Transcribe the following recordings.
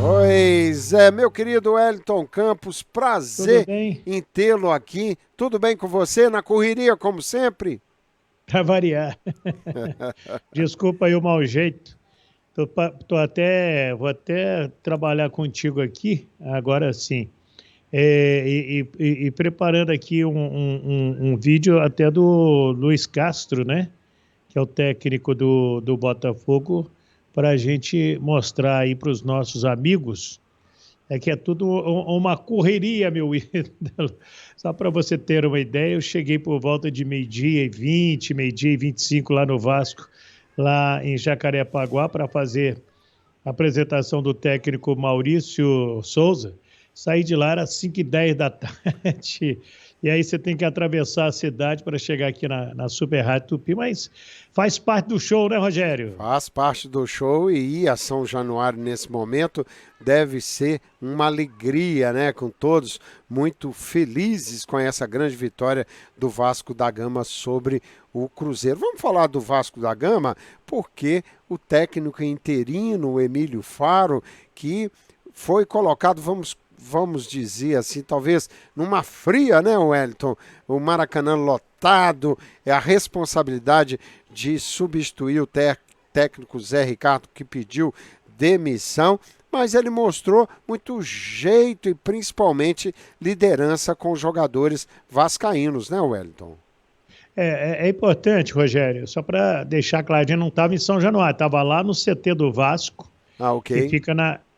Oi, Zé, meu querido Wellington Campos, Tudo prazer bem? em tê-lo aqui. Tudo bem com você? Na correria, como sempre? Para variar. Desculpa aí o mau jeito. Vou até trabalhar contigo aqui, agora sim. E preparando aqui um vídeo até do Luiz Castro, né? Que é o técnico do Botafogo, para a gente mostrar aí para os nossos amigos. É que é tudo uma correria, meu ídolo. Só para você ter uma ideia, eu cheguei por volta de meio-dia e 20, meio-dia e 25 lá no Vasco, lá em Jacarepaguá, para fazer a apresentação do técnico Maurício Souza. Saí de lá às 5h10 da tarde. E aí você tem que atravessar a cidade para chegar aqui na Super Rádio Tupi, mas faz parte do show, né, Rogério? Faz parte do show e ir a São Januário nesse momento deve ser uma alegria, né? Com todos muito felizes com essa grande vitória do Vasco da Gama sobre o Cruzeiro. Vamos falar do Vasco da Gama porque o técnico interino, o Emílio Faro, que foi colocado, vamos dizer assim, talvez numa fria, né, Wellington? O Maracanã lotado, é a responsabilidade de substituir o técnico Zé Ricardo, que pediu demissão, mas ele mostrou muito jeito e principalmente liderança com os jogadores vascaínos, né, Wellington? É importante, Rogério, só para deixar claro, a gente não estava em São Januário, estava lá no CT do Vasco, Ah, que ok. fica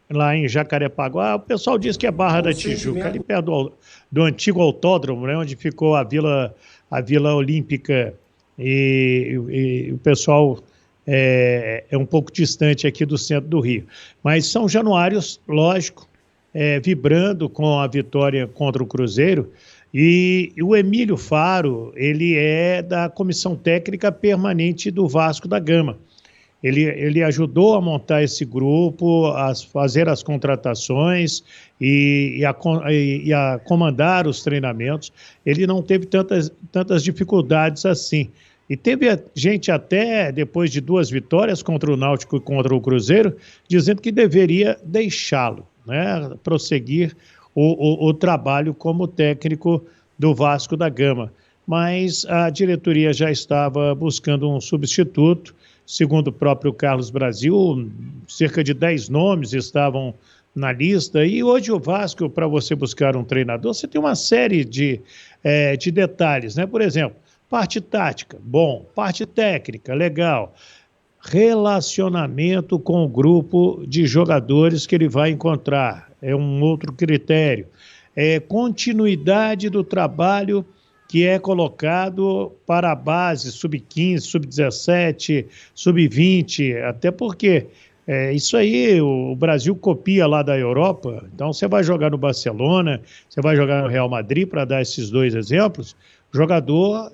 lá em Jacarepaguá. O pessoal diz que é Barra da Tijuca, ali perto do antigo autódromo, né, onde ficou a Vila Olímpica, e o pessoal é um pouco distante aqui do centro do Rio. Mas São Januários, lógico, vibrando com a vitória contra o Cruzeiro. E o Emílio Faro, ele é da comissão técnica permanente do Vasco da Gama. Ele ajudou a montar esse grupo, a fazer as contratações e a comandar os treinamentos. Ele não teve tantas dificuldades assim. E teve gente até, depois de duas vitórias contra o Náutico e contra o Cruzeiro, dizendo que deveria deixá-lo, né, prosseguir o trabalho como técnico do Vasco da Gama. Mas a diretoria já estava buscando um substituto. Segundo o próprio Carlos Brasil, cerca de 10 nomes estavam na lista. E hoje o Vasco, para você buscar um treinador, você tem uma série de detalhes, né? Por exemplo, parte tática, bom. Parte técnica, legal. Relacionamento com o grupo de jogadores que ele vai encontrar, é um outro critério. Continuidade do trabalho que é colocado para a base sub-15, sub-17, sub-20, até porque isso aí o Brasil copia lá da Europa. Então você vai jogar no Barcelona, você vai jogar no Real Madrid, para dar esses dois exemplos. O jogador,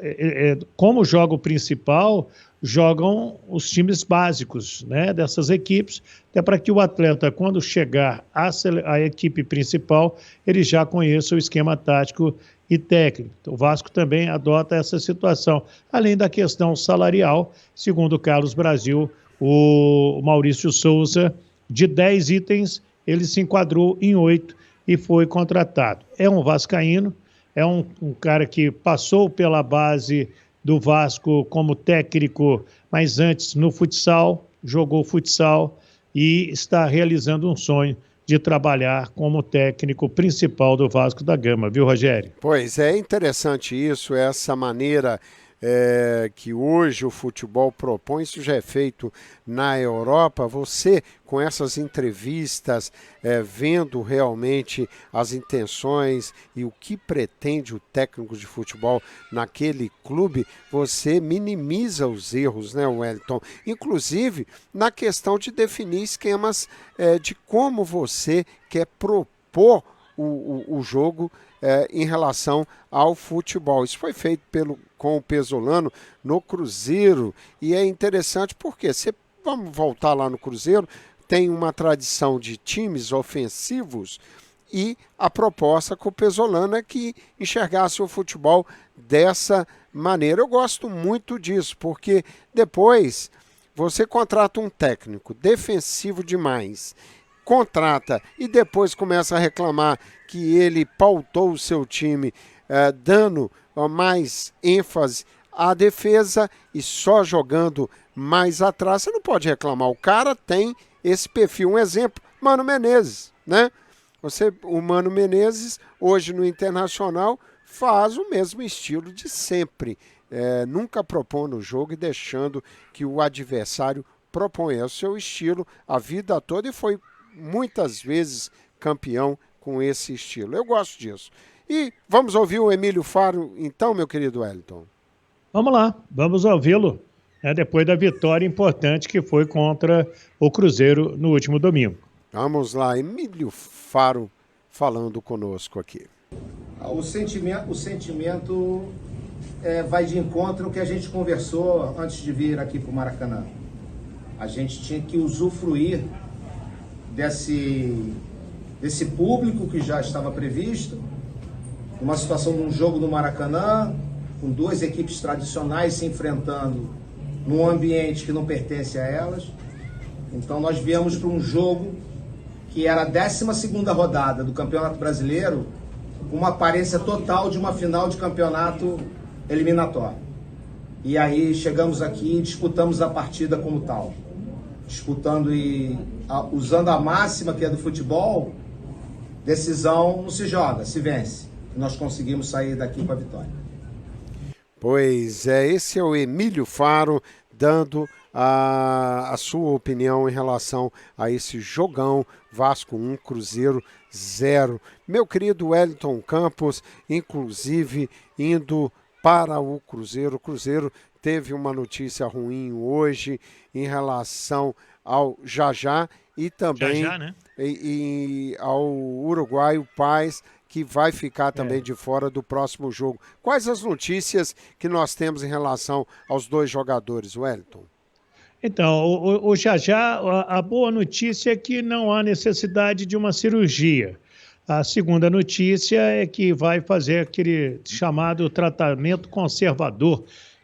como joga o principal, jogam os times básicos, né, dessas equipes, até para que o atleta, quando chegar à equipe principal, ele já conheça o esquema tático e técnico. O Vasco também adota essa situação, além da questão salarial. Segundo o Carlos Brasil, o Maurício Souza, de 10 itens, ele se enquadrou em 8 e foi contratado. É um vascaíno, é um cara que passou pela base do Vasco como técnico, mas antes no futsal, jogou futsal e está realizando um sonho de trabalhar como técnico principal do Vasco da Gama, viu, Rogério? Pois é interessante isso, essa maneira que hoje o futebol propõe, isso já é feito na Europa. Você, com essas entrevistas, vendo realmente as intenções e o que pretende o técnico de futebol naquele clube, você minimiza os erros, né, Wellington? Inclusive na questão de definir esquemas de como você quer propor o jogo em relação ao futebol. Isso foi feito com o Pesolano no Cruzeiro e é interessante porque vamos voltar lá no Cruzeiro, tem uma tradição de times ofensivos e a proposta com o Pesolano é que enxergasse o futebol dessa maneira. Eu gosto muito disso, porque depois você contrata um técnico defensivo demais, contrata e depois começa a reclamar que ele pautou o seu time dando mais ênfase à defesa e só jogando mais atrás, você não pode reclamar. O cara tem esse perfil. Um exemplo, Mano Menezes, né? O Mano Menezes, hoje no Internacional, faz o mesmo estilo de sempre. Nunca propõe no jogo e deixando que o adversário proponha o seu estilo a vida toda e foi muitas vezes campeão com esse estilo. Eu gosto disso. E vamos ouvir o Emílio Faro, então, meu querido Wellington. Vamos lá, vamos ouvi-lo, depois da vitória importante que foi contra o Cruzeiro no último domingo. Vamos lá, Emílio Faro falando conosco aqui. O sentimento vai de encontro ao que a gente conversou antes de vir aqui para o Maracanã. A gente tinha que usufruir desse público que já estava previsto, uma situação de um jogo no Maracanã, com duas equipes tradicionais se enfrentando num ambiente que não pertence a elas. Então nós viemos para um jogo que era a 12ª rodada do Campeonato Brasileiro, com uma aparência total de uma final de campeonato eliminatório. E aí chegamos aqui e disputamos a partida como tal. Disputando e usando a máxima que é do futebol, decisão não se joga, se vence. E nós conseguimos sair daqui com a vitória. Pois é, esse é o Emílio Faro dando a sua opinião em relação a esse jogão Vasco 1, Cruzeiro 0. Meu querido Wellington Campos, inclusive indo para o Cruzeiro. O Cruzeiro teve uma notícia ruim hoje em relação ao Jajá e também né? e ao uruguaio Paes, que vai ficar também de fora do próximo jogo. Quais as notícias que nós temos em relação aos dois jogadores, Wellington? Então, o Jajá, a boa notícia é que não há necessidade de uma cirurgia. A segunda notícia é que vai fazer aquele chamado tratamento conservador.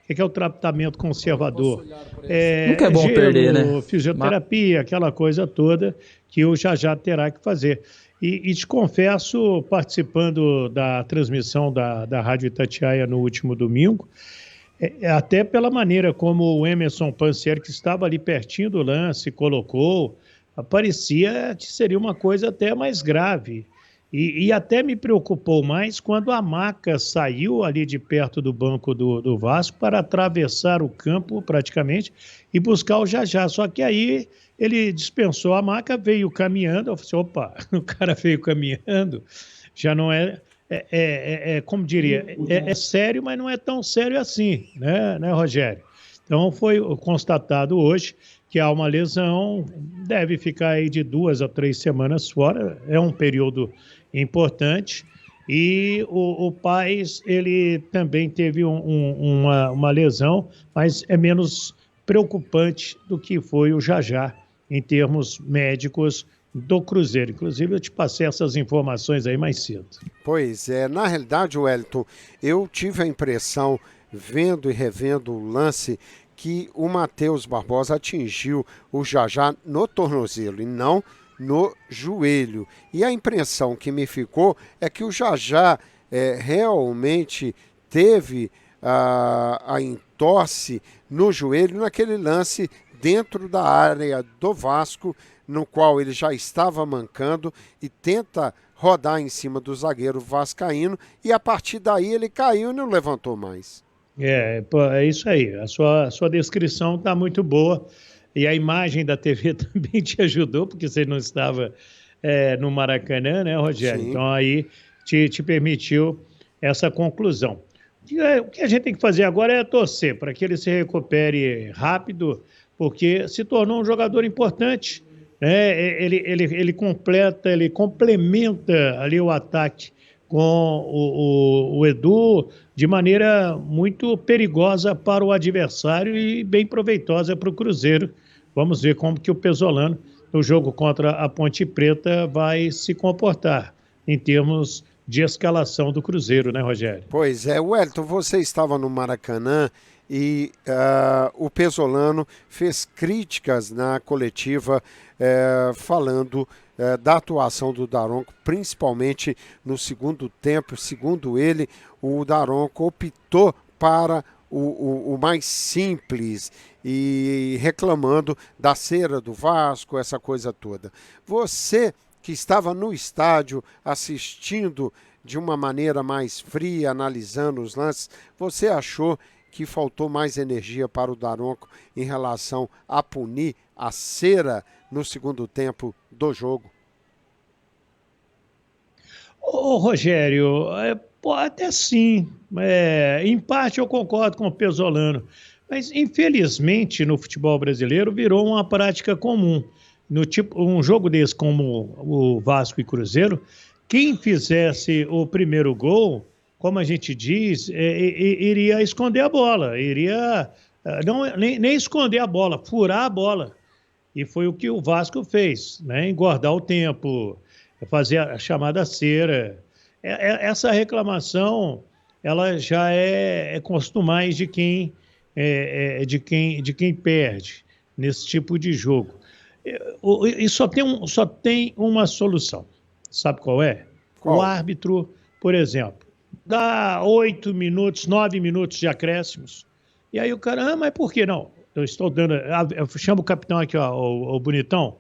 O que é o tratamento conservador? Nunca é bom gelo, perder, né? Fisioterapia, aquela coisa toda que o Jajá terá que fazer. E te confesso, participando da transmissão da Rádio Itatiaia no último domingo, até pela maneira como o Emerson Pansieri, que estava ali pertinho do lance, colocou, parecia que seria uma coisa até mais grave. E até me preocupou mais quando a Maca saiu ali de perto do banco do Vasco para atravessar o campo praticamente e buscar o Jajá. Só que aí ele dispensou a Maca, veio caminhando. Eu falei assim, opa, o cara veio caminhando, já não como diria, é sério, mas não é tão sério assim, né, Rogério? Então foi constatado hoje que há uma lesão, deve ficar aí de 2 a 3 semanas fora, é um período importante. E o Paes, ele também teve uma lesão, mas é menos preocupante do que foi o Jajá em termos médicos do Cruzeiro. Inclusive, eu te passei essas informações aí mais cedo. Pois é, na realidade, Wellington, eu tive a impressão, vendo e revendo o lance, que o Matheus Barbosa atingiu o Jajá no tornozelo e não no joelho. E a impressão que me ficou é que o Jajá realmente teve a entorse no joelho naquele lance dentro da área do Vasco, no qual ele já estava mancando e tenta rodar em cima do zagueiro vascaíno e a partir daí ele caiu e não levantou mais. É isso aí, a sua descrição está muito boa e a imagem da TV também te ajudou, porque você não estava no Maracanã, né, Rogério? Sim. Então aí te permitiu essa conclusão. O que a gente tem que fazer agora é torcer para que ele se recupere rápido, porque se tornou um jogador importante, né? Ele complementa ali o ataque com o Edu de maneira muito perigosa para o adversário e bem proveitosa para o Cruzeiro. Vamos ver como que o Pesolano, no jogo contra a Ponte Preta, vai se comportar em termos de escalação do Cruzeiro, né, Rogério? Pois é, Wellington, você estava no Maracanã e o Pesolano fez críticas na coletiva falando da atuação do Daronco, principalmente no segundo tempo. Segundo ele, o Daronco optou para o mais simples e reclamando da cera do Vasco, essa coisa toda. Você que estava no estádio assistindo de uma maneira mais fria, analisando os lances, você achou que faltou mais energia para o Daronco em relação a punir a cera no segundo tempo do jogo? Ô, Rogério, até sim. Em parte eu concordo com o Pesolano, mas infelizmente no futebol brasileiro virou uma prática comum. No tipo, um jogo desse como o Vasco e Cruzeiro, quem fizesse o primeiro gol, como a gente diz, iria esconder a bola, iria nem esconder a bola, furar a bola. E foi o que o Vasco fez, né? Engordar o tempo, fazer a chamada cera. Essa reclamação, ela já é costumais de quem perde nesse tipo de jogo. E só tem uma solução. Sabe qual é? Qual? O árbitro, por exemplo, dá 8 minutos, 9 minutos de acréscimos. E aí o cara, mas por que não? Eu estou dando. Eu chamo o capitão aqui, ó, o bonitão.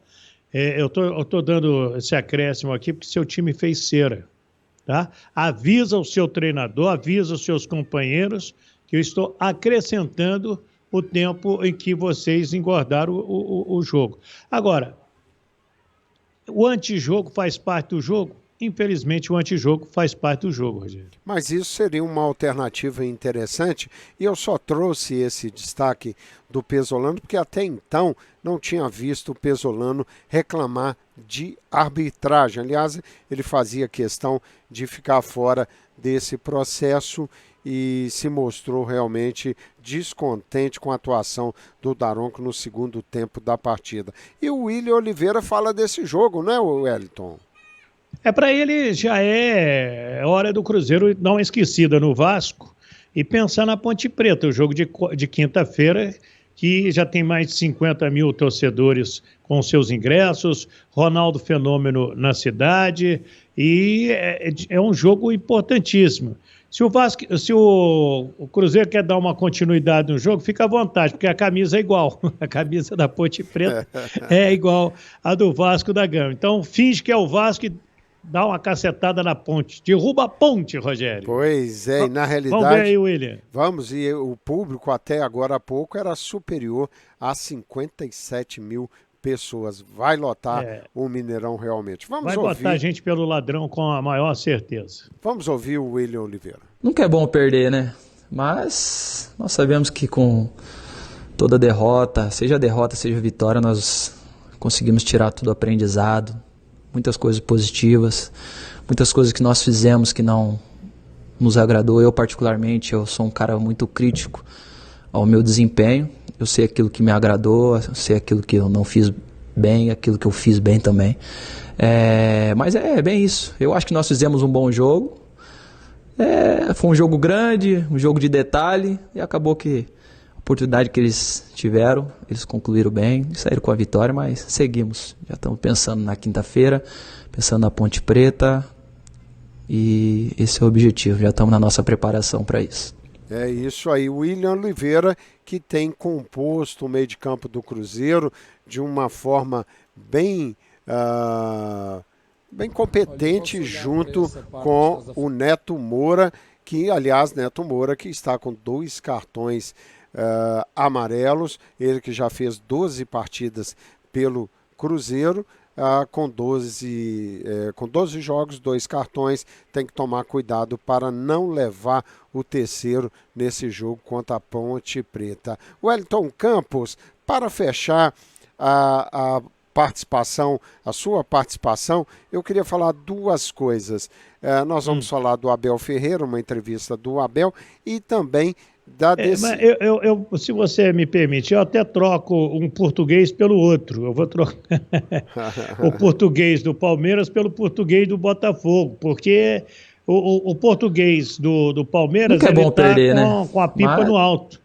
Eu tô dando esse acréscimo aqui porque seu time fez cera. Tá? Avisa o seu treinador, avisa os seus companheiros que eu estou acrescentando o tempo em que vocês engordaram o jogo. Agora, o antijogo faz parte do jogo? Infelizmente, o antijogo faz parte do jogo, Rogério. Mas isso seria uma alternativa interessante, e eu só trouxe esse destaque do Pesolano porque até então não tinha visto o Pesolano reclamar de arbitragem. Aliás, ele fazia questão de ficar fora desse processo e se mostrou realmente descontente com a atuação do Daronco no segundo tempo da partida. E o William Oliveira fala desse jogo, né, Wellington? Para ele já é hora do Cruzeiro dar uma esquecida no Vasco e pensar na Ponte Preta, o jogo de quinta-feira, que já tem mais de 50 mil torcedores com seus ingressos, Ronaldo Fenômeno na cidade, e é um jogo importantíssimo. Se o Cruzeiro quer dar uma continuidade no jogo, fica à vontade, porque a camisa é igual. A camisa da Ponte Preta é igual à do Vasco da Gama. Então, finge que é o Vasco e dá uma cacetada na ponte. Derruba a ponte, Rogério. Pois é, e na realidade... Vamos ver aí, William. Vamos, e o público até agora há pouco era superior a 57 mil pessoas. Vai lotar o Mineirão realmente. Vai botar a gente pelo ladrão com a maior certeza. Vamos ouvir o William Oliveira. Nunca é bom perder, né? Mas nós sabemos que com toda derrota, seja vitória, nós conseguimos tirar tudo aprendizado, muitas coisas positivas, muitas coisas que nós fizemos que não nos agradou. Eu particularmente, eu sou um cara muito crítico ao meu desempenho. Eu sei aquilo que me agradou, eu sei aquilo que eu não fiz bem, aquilo que eu fiz bem também. Mas é bem isso. Eu acho que nós fizemos um bom jogo. Foi um jogo grande, um jogo de detalhe, e acabou que a oportunidade que eles tiveram, eles concluíram bem e saíram com a vitória, mas seguimos. Já estamos pensando na quinta-feira, pensando na Ponte Preta, e esse é o objetivo. Já estamos na nossa preparação para isso. É isso aí, o William Oliveira, que tem composto o meio de campo do Cruzeiro de uma forma bem competente, junto com o Neto Moura, que, aliás, Neto Moura, que está com 2 cartões amarelos, ele que já fez 12 partidas pelo Cruzeiro, com 12 jogos, 2 cartões, tem que tomar cuidado para não levar o terceiro nesse jogo contra a Ponte Preta. Wellington Campos, para fechar a sua participação, eu queria falar 2 coisas. Nós vamos falar do Abel Ferreira, uma entrevista do Abel, e também da decisão. Se você me permite, eu até troco um português pelo outro. Eu vou trocar o português do Palmeiras pelo português do Botafogo, porque o português do Palmeiras nunca é bom perder, né? Com a pipa no alto.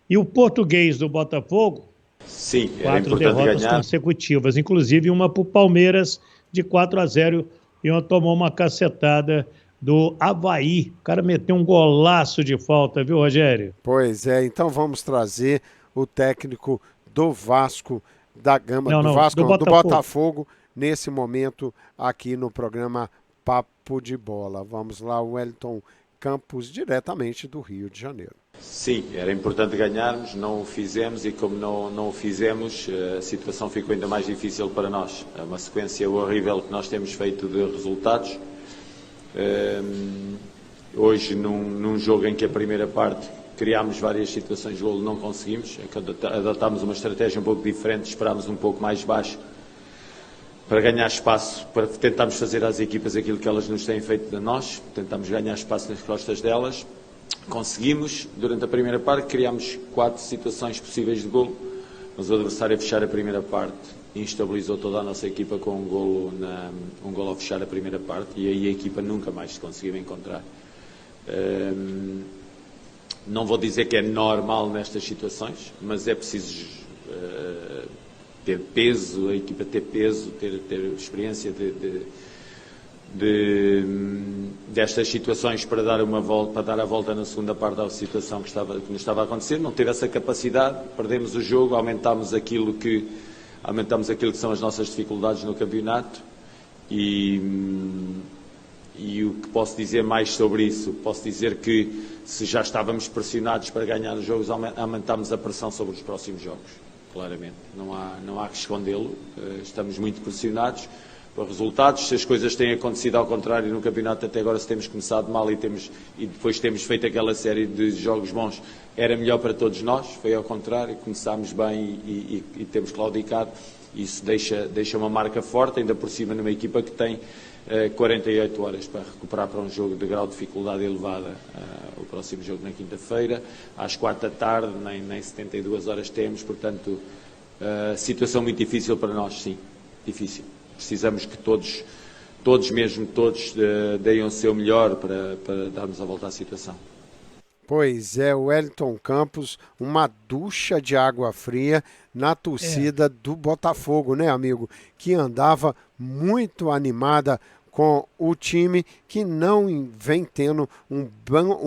E o Português do Botafogo, Sim, era 4 importante derrotas ganhar. consecutivas, inclusive uma para o Palmeiras de 4-0 e uma tomou uma cacetada do Avaí. O cara meteu um golaço de falta, viu, Rogério? Pois é, então vamos trazer o técnico do Vasco da Gama, Não, do não, Vasco, do não, do Botafogo. Botafogo, nesse momento aqui no programa Papo de Bola. Vamos lá, Wellington Campos, diretamente do Rio de Janeiro. Sim, era importante ganharmos, não o fizemos e como não o fizemos, a situação ficou ainda mais difícil para nós. É uma sequência horrível que nós temos feito de resultados. Hoje, num jogo em que a primeira parte criámos várias situações de golo, não conseguimos, adotámos uma estratégia um pouco diferente, esperámos um pouco mais baixo para ganhar espaço, para tentarmos fazer às equipas aquilo que elas nos têm feito de nós, tentámos ganhar espaço nas costas delas. Conseguimos, durante a primeira parte, criámos 4 situações possíveis de golo, mas o adversário a fechar a primeira parte instabilizou toda a nossa equipa com um golo ao fechar a primeira parte e aí a equipa nunca mais se conseguiu encontrar. Não vou dizer que é normal nestas situações, mas é preciso ter peso, a equipa ter peso, ter experiência destas situações para dar a volta na segunda parte da situação que nos estava a acontecer. Não teve essa capacidade, perdemos o jogo, aumentámos aquilo que são as nossas dificuldades no campeonato e o que posso dizer mais sobre isso? Posso dizer que se já estávamos pressionados para ganhar os jogos, aumentámos a pressão sobre os próximos jogos, claramente. Não há que escondê-lo, estamos muito pressionados para resultados. Se as coisas têm acontecido ao contrário no campeonato até agora, se temos começado mal e depois temos feito aquela série de jogos bons, era melhor para todos nós. Foi ao contrário, começámos bem e temos claudicado. Isso deixa uma marca forte, ainda por cima numa equipa que tem 48 horas para recuperar para um jogo de grau de dificuldade elevada. O próximo jogo na quinta-feira, às 4 da tarde, nem 72 horas temos, portanto, situação muito difícil para nós, sim, difícil. Precisamos que todos deem o seu melhor para darmos a volta à situação. Pois é, o Wellington Campos, uma ducha de água fria na torcida do Botafogo, né, amigo? Que andava muito animada com o time, que não vem tendo um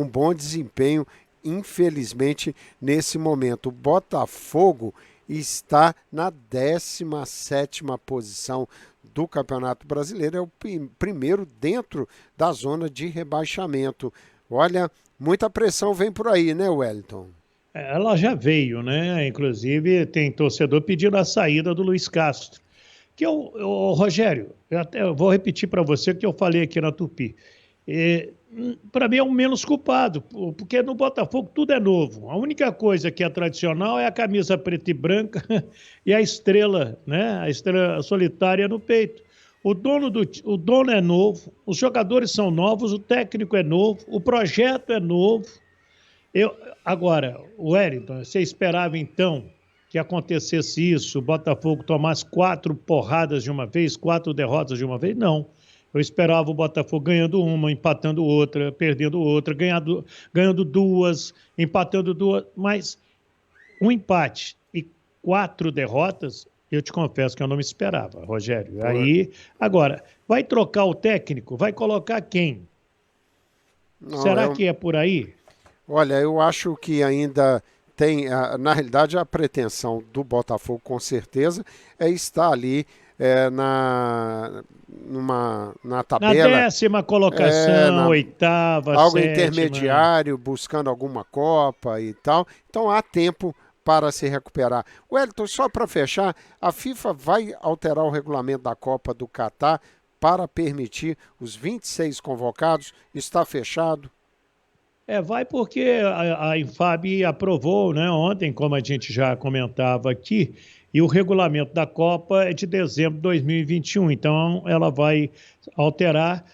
bom desempenho, infelizmente, nesse momento. O Botafogo está na 17ª posição do Campeonato Brasileiro, é o primeiro dentro da zona de rebaixamento. Olha, muita pressão vem por aí, né, Wellington? Ela já veio, né? Inclusive, tem torcedor pedindo a saída do Luiz Castro. Rogério, eu vou repetir para você o que eu falei aqui na Tupi. Para mim é o menos culpado, porque no Botafogo tudo é novo. A única coisa que é tradicional é a camisa preta e branca e a estrela, né? A estrela solitária no peito. O dono é novo, os jogadores são novos, o técnico é novo, o projeto é novo. Agora, Wellington, você esperava então que acontecesse isso, o Botafogo tomasse 4 porradas de uma vez, 4 derrotas de uma vez? Não. Eu esperava o Botafogo ganhando uma, empatando outra, perdendo outra, ganhando 2, empatando 2, mas um empate e 4 derrotas, eu te confesso que eu não me esperava, Rogério. Aí, agora, vai trocar o técnico? Vai colocar quem? Não, será que é por aí? Olha, eu acho que ainda tem, na realidade, a pretensão do Botafogo, com certeza, é estar ali na tabela. Na 10ª colocação, 8ª, algo 7ª. Intermediário, buscando alguma Copa e tal. Então há tempo para se recuperar. Wellington, só para fechar, a FIFA vai alterar o regulamento da Copa do Catar para permitir os 26 convocados? Está fechado? Vai porque a Infab aprovou, né, ontem, como a gente já comentava aqui, e o regulamento da Copa é de dezembro de 2021, então ela vai alterar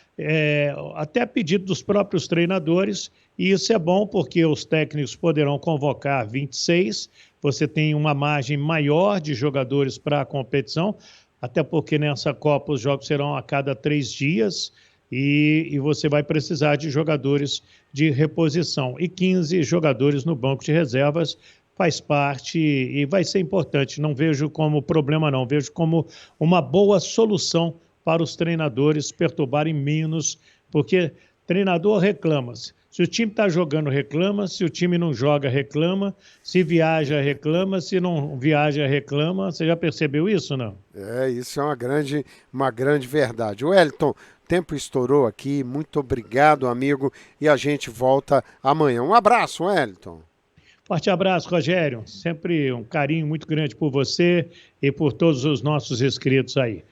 até a pedido dos próprios treinadores, e isso é bom porque os técnicos poderão convocar 26, você tem uma margem maior de jogadores para a competição, até porque nessa Copa os jogos serão a cada 3 dias, e você vai precisar de jogadores de reposição, e 15 jogadores no banco de reservas faz parte e vai ser importante. Não vejo como problema, não. Vejo como uma boa solução para os treinadores perturbarem menos, porque treinador reclama. Se o time está jogando, reclama. Se o time não joga, reclama. Se viaja, reclama. Se não viaja, reclama. Você já percebeu isso, não? Isso é uma grande verdade. Wellington, tempo estourou aqui. Muito obrigado, amigo. E a gente volta amanhã. Um abraço, Wellington. Forte abraço, Rogério. Sempre um carinho muito grande por você e por todos os nossos inscritos aí.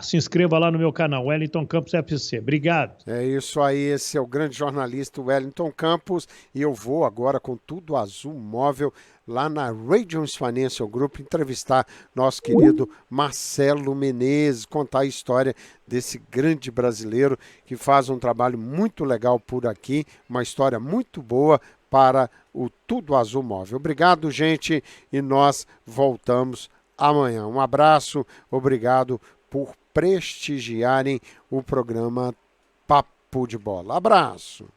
Se inscreva lá no meu canal, Wellington Campos FC. Obrigado. É isso aí, esse é o grande jornalista Wellington Campos e eu vou agora com Tudo Azul Móvel lá na Radiance Financial Group entrevistar nosso querido Marcelo Menezes, contar a história desse grande brasileiro que faz um trabalho muito legal por aqui, uma história muito boa para o Tudo Azul Móvel. Obrigado, gente, e nós voltamos amanhã. Um abraço, obrigado por prestigiarem o programa Papo de Bola. Abraço!